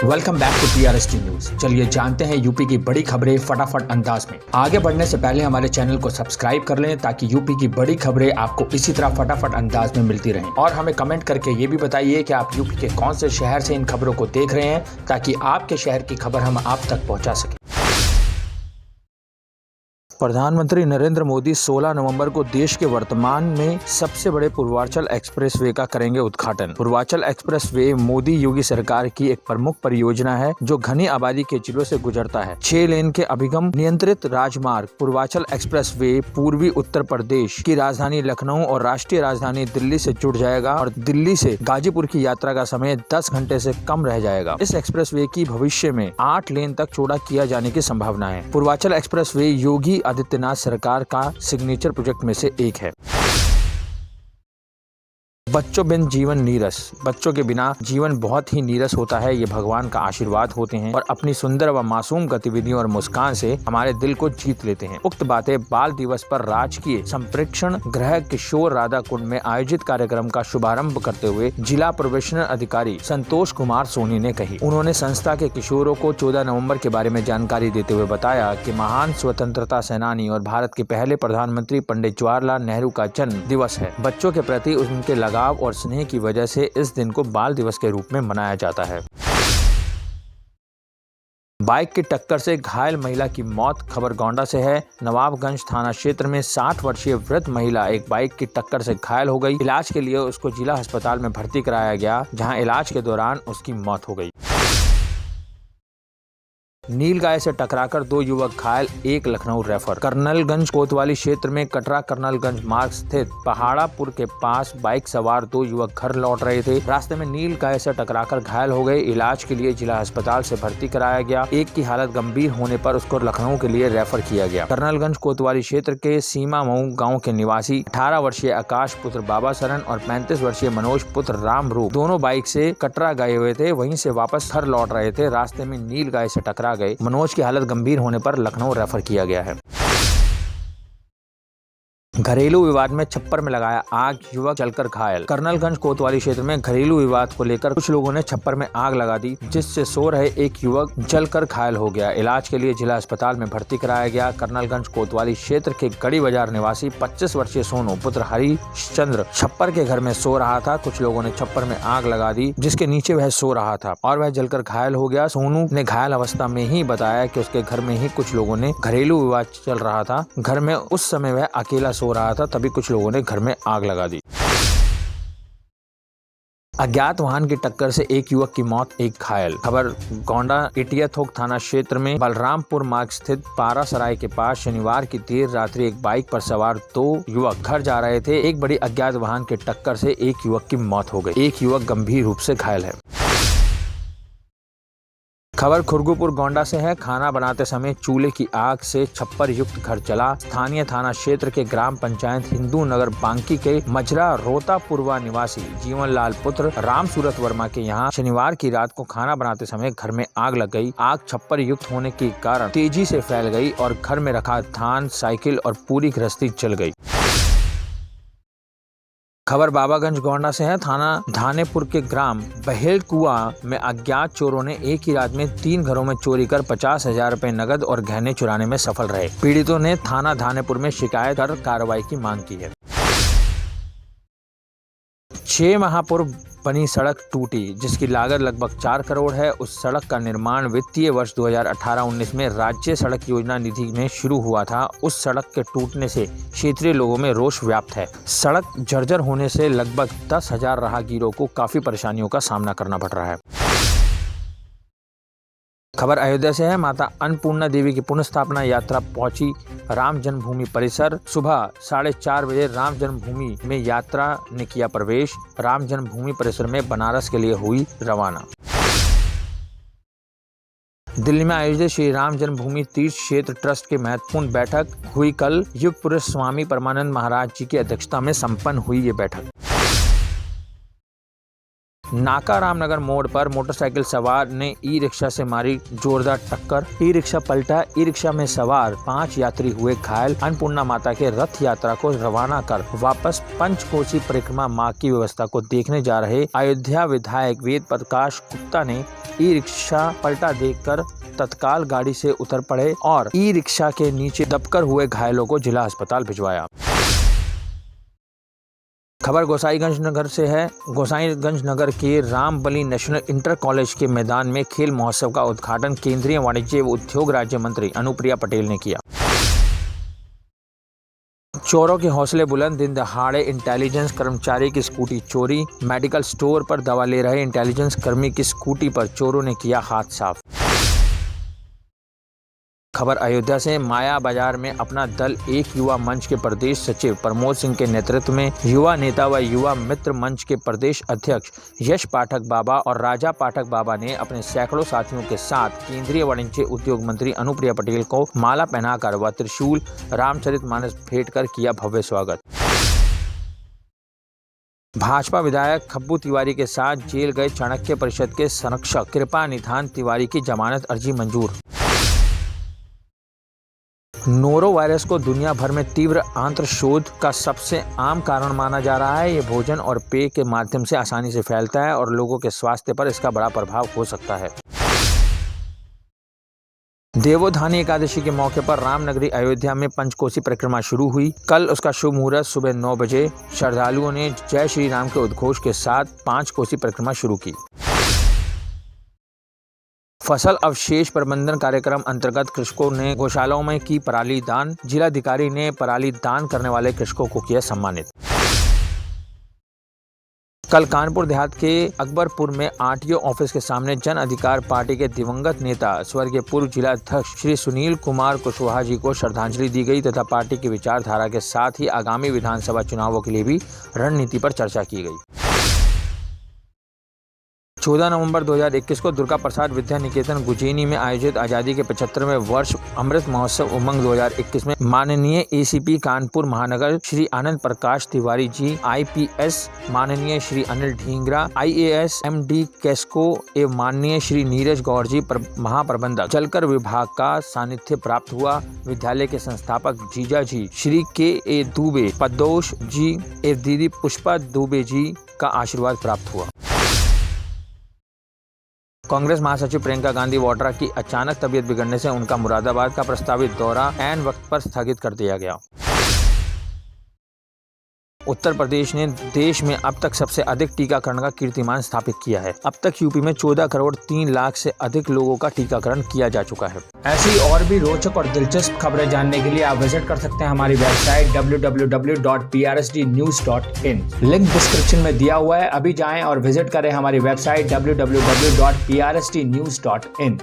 Welcome back to PRST news. चलिए जानते हैं यूपी की बड़ी खबरें फटाफट अंदाज में। आगे बढ़ने से पहले हमारे चैनल को सब्सक्राइब कर लें ताकि यूपी की बड़ी खबरें आपको इसी तरह फटाफट अंदाज में मिलती रहें। और हमें कमेंट करके ये भी बताइए कि आप यूपी के कौन से शहर से इन खबरों को देख रहे हैं ताकि आपके शहर की खबर हम आप तक पहुँचा सकें। प्रधानमंत्री नरेंद्र मोदी 16 नवंबर को देश के वर्तमान में सबसे बड़े पूर्वांचल एक्सप्रेसवे का करेंगे उद्घाटन। पूर्वांचल एक्सप्रेसवे मोदी योगी सरकार की एक प्रमुख परियोजना है जो घनी आबादी के जिलों से गुजरता है। 6 लेन के अभिगम नियंत्रित राजमार्ग पूर्वांचल एक्सप्रेसवे पूर्वी उत्तर प्रदेश की राजधानी लखनऊ और राष्ट्रीय राजधानी दिल्ली से जुड़ जाएगा और दिल्ली से गाजीपुर की यात्रा का समय 10 घंटे से कम रह जाएगा। इस एक्सप्रेसवे की भविष्य में 8 लेन तक चौड़ा किया जाने की संभावना है। पूर्वांचल एक्सप्रेसवे योगी आदित्यनाथ सरकार का सिग्नेचर प्रोजेक्ट में से एक है। बच्चों बिन जीवन नीरस। बच्चों के बिना जीवन बहुत ही नीरस होता है। ये भगवान का आशीर्वाद होते हैं और अपनी सुंदर व मासूम गतिविधियों और मुस्कान से हमारे दिल को जीत लेते हैं। उक्त बातें बाल दिवस पर राजकीय संप्रेक्षण गृह किशोर राधा कुंड में आयोजित कार्यक्रम का शुभारंभ करते हुए जिला प्रोबेशनर अधिकारी संतोष कुमार सोनी ने कही। उन्होंने संस्था के किशोरों को 14 नवम्बर के बारे में जानकारी देते हुए बताया कि महान स्वतंत्रता सेनानी और भारत के पहले प्रधानमंत्री पंडित जवाहरलाल नेहरू का जन्म दिवस है। बच्चों के प्रति उनके लगाव और स्नेह की वजह से इस दिन को बाल दिवस के रूप में मनाया जाता है। बाइक की टक्कर से घायल महिला की मौत। खबर गोंडा से है। नवाबगंज थाना क्षेत्र में 60 वर्षीय वृद्ध महिला एक बाइक की टक्कर से घायल हो गई। इलाज के लिए उसको जिला अस्पताल में भर्ती कराया गया, जहां इलाज के दौरान उसकी मौत हो गई। नीलगाय से टकराकर 2 युवक घायल, 1 लखनऊ रेफर। कर्नलगंज कोतवाली क्षेत्र में कटरा कर्नलगंज मार्ग स्थित पहाड़ापुर के पास बाइक सवार 2 युवक घर लौट रहे थे। रास्ते में नीलगाय से टकराकर घायल हो गए। इलाज के लिए जिला अस्पताल से भर्ती कराया गया। एक की हालत गंभीर होने पर उसको लखनऊ के लिए रेफर किया गया। कर्नलगंज कोतवाली क्षेत्र के सीमा मऊ गाँव के निवासी 18 वर्षीय आकाश पुत्र बाबा सरन और 35 वर्षीय मनोज पुत्र राम रूप दोनों बाइक से कटरा गए हुए थे, वहीं से वापस घर लौट रहे थे। रास्ते में नीलगाय से टकरा गए। मनोज की हालत गंभीर होने पर लखनऊ रेफर किया गया है। घरेलू विवाद में छप्पर में लगाया आग, युवक जलकर घायल। कर्नलगंज कोतवाली क्षेत्र में घरेलू विवाद को लेकर कुछ लोगों ने छप्पर में आग लगा दी, जिससे सो रहे एक युवक जलकर घायल हो गया। इलाज के लिए जिला अस्पताल में भर्ती कराया गया। कर्नलगंज कोतवाली क्षेत्र के गड़ी बाजार निवासी 25 वर्षीय सोनू पुत्र हरिश्चंद्र छप्पर के घर में सो रहा था। कुछ लोगों ने छप्पर में आग लगा दी, जिसके नीचे वह सो रहा था और वह जलकर घायल हो गया। सोनू ने घायल अवस्था में ही बताया कि उसके घर में ही कुछ लोगों ने घरेलू विवाद चल रहा था। घर में उस समय वह अकेला सो रहा था, तभी कुछ लोगों ने घर में आग लगा दी। अज्ञात वाहन की टक्कर से एक युवक की मौत, एक घायल। खबर गोंडा इटियाथोक थाना क्षेत्र में बलरामपुर मार्ग स्थित पारा सराय के पास शनिवार की देर रात्रि एक बाइक पर सवार 2 युवक घर जा रहे थे। एक बड़ी अज्ञात वाहन की टक्कर से एक युवक की मौत हो गई। एक युवक गंभीर रूप से घायल है। खबर खुरगुपुर गोंडा से है। खाना बनाते समय चूल्हे की आग से छप्पर युक्त घर जला। स्थानीय थाना क्षेत्र के ग्राम पंचायत हिंदू नगर बांकी के मजरा रोतापुरवा निवासी जीवनलाल पुत्र राम सूरत वर्मा के यहाँ शनिवार की रात को खाना बनाते समय घर में आग लग गई। आग छप्पर युक्त होने के कारण तेजी से फैल गई और घर में रखा धान, साइकिल और पूरी गृहस्थी जल गई। खबर बाबागंज गोंडा से है। थाना धानेपुर के ग्राम बहेल कुआं में अज्ञात चोरों ने एक ही रात में 3 घरों में चोरी कर 50,000 रुपए नगद और गहने चुराने में सफल रहे। पीड़ितों ने थाना धानेपुर में शिकायत कर कार्रवाई की मांग की है। 6 माह पूर्व बनी सड़क टूटी, जिसकी लागत लगभग 4 करोड़ है। उस सड़क का निर्माण वित्तीय वर्ष 2018-19 में राज्य सड़क योजना निधि में शुरू हुआ था। उस सड़क के टूटने से क्षेत्रीय लोगों में रोष व्याप्त है। सड़क जर्जर होने से लगभग 10,000 राहगीरों को काफी परेशानियों का सामना करना पड़ रहा है। खबर अयोध्या से है। माता अन्नपूर्णा देवी की पुण्य स्थापना यात्रा पहुंची राम जन्मभूमि परिसर। सुबह 4:30 बजे राम जन्मभूमि में यात्रा ने किया प्रवेश। राम जन्मभूमि परिसर में बनारस के लिए हुई रवाना। दिल्ली में आयोजित श्री राम जन्मभूमि तीर्थ क्षेत्र ट्रस्ट की महत्वपूर्ण बैठक हुई कल। युग पुरुष स्वामी परमानंद महाराज जी की अध्यक्षता में संपन्न हुई ये बैठक। नाका रामनगर मोड़ पर मोटरसाइकिल सवार ने ई रिक्शा से मारी जोरदार टक्कर। ई रिक्शा पलटा। ई रिक्शा में सवार 5 यात्री हुए घायल। अन्नपूर्णा माता के रथ यात्रा को रवाना कर वापस पंचकोसी परिक्रमा मार्ग की व्यवस्था को देखने जा रहे अयोध्या विधायक वेद प्रकाश गुप्ता ने ई रिक्शा पलटा देखकर तत्काल गाड़ी से उतर पड़े और ई रिक्शा के नीचे दबकर हुए घायलों को जिला अस्पताल भिजवाया। खबर गोसाईगंज नगर से है। गोसाईगंज नगर के रामबली नेशनल इंटर कॉलेज के मैदान में खेल महोत्सव का उद्घाटन केंद्रीय वाणिज्य एवं उद्योग राज्य मंत्री अनुप्रिया पटेल ने किया। चोरों के हौसले बुलंद, दिन दहाड़े इंटेलिजेंस कर्मचारी की स्कूटी चोरी। मेडिकल स्टोर पर दवा ले रहे इंटेलिजेंस कर्मी की स्कूटी पर चोरों ने किया हाथ साफ। खबर अयोध्या से। माया बाजार में अपना दल एक युवा मंच के प्रदेश सचिव प्रमोद सिंह के नेतृत्व में युवा नेता व युवा मित्र मंच के प्रदेश अध्यक्ष यश पाठक बाबा और राजा पाठक बाबा ने अपने सैकड़ों साथियों के साथ केंद्रीय वाणिज्य उद्योग मंत्री अनुप्रिया पटेल को माला पहनाकर व त्रिशूल रामचरितमानस भेंट कर किया भव्य स्वागत। भाजपा विधायक खब्बू तिवारी के साथ जेल गए चाणक्य परिषद के संरक्षक कृपा निधान तिवारी की जमानत अर्जी मंजूर। नोरो वायरस को दुनिया भर में तीव्र आंत्रशोथ का सबसे आम कारण माना जा रहा है। ये भोजन और पेय के माध्यम से आसानी से फैलता है और लोगों के स्वास्थ्य पर इसका बड़ा प्रभाव हो सकता है। देवोत्थानी एकादशी के मौके पर रामनगरी अयोध्या में पंचकोसी परिक्रमा शुरू हुई। कल उसका शुभ मुहूर्त सुबह 9 बजे श्रद्धालुओं ने जय श्री राम के उद्घोष के साथ 5 कोसी परिक्रमा शुरू की। फसल अवशेष प्रबंधन कार्यक्रम अंतर्गत कृषकों ने गौशालाओं में की पराली दान। जिलाधिकारी ने पराली दान करने वाले कृषकों को किया सम्मानित। कल कानपुर देहात के अकबरपुर में आरटीओ ऑफिस के सामने जन अधिकार पार्टी के दिवंगत नेता स्वर्गीय पूर्व जिलाध्यक्ष श्री सुनील कुमार कुशवाहा जी को श्रद्धांजलि दी गई तथा पार्टी की विचारधारा के साथ ही आगामी विधानसभा चुनावों के लिए भी रणनीति पर चर्चा की गई। 14 नवंबर 2021 को दुर्गा प्रसाद विद्या निकेतन गुजेनी में आयोजित आजादी के 75वें वर्ष अमृत महोत्सव उमंग 2021 में माननीय एसीपी कानपुर महानगर श्री आनंद प्रकाश तिवारी जी, आईपीएस माननीय श्री अनिल ढींगरा, आईएएस एमडी कैस्को एवं माननीय श्री नीरज गौर जी महाप्रबंधक जलकर विभाग का सानिध्य प्राप्त हुआ। विद्यालय के संस्थापक जीजा जी श्री के दुबे पद्दोष जी एवं दीदी पुष्पा दुबे जी का आशीर्वाद प्राप्त हुआ। कांग्रेस महासचिव प्रियंका गांधी वाड्रा की अचानक तबीयत बिगड़ने से उनका मुरादाबाद का प्रस्तावित दौरा ऐन वक्त पर स्थगित कर दिया गया। उत्तर प्रदेश ने देश में अब तक सबसे अधिक टीकाकरण का कीर्तिमान स्थापित किया है। अब तक यूपी में 14 करोड़ 3 लाख से अधिक लोगों का टीकाकरण किया जा चुका है। ऐसी और भी रोचक और दिलचस्प खबरें जानने के लिए आप विजिट कर सकते हैं हमारी वेबसाइट www.prsdnews.in। लिंक डिस्क्रिप्शन में दिया हुआ है, अभी जाएं और विजिट करें हमारी वेबसाइट www.prsdnews.in।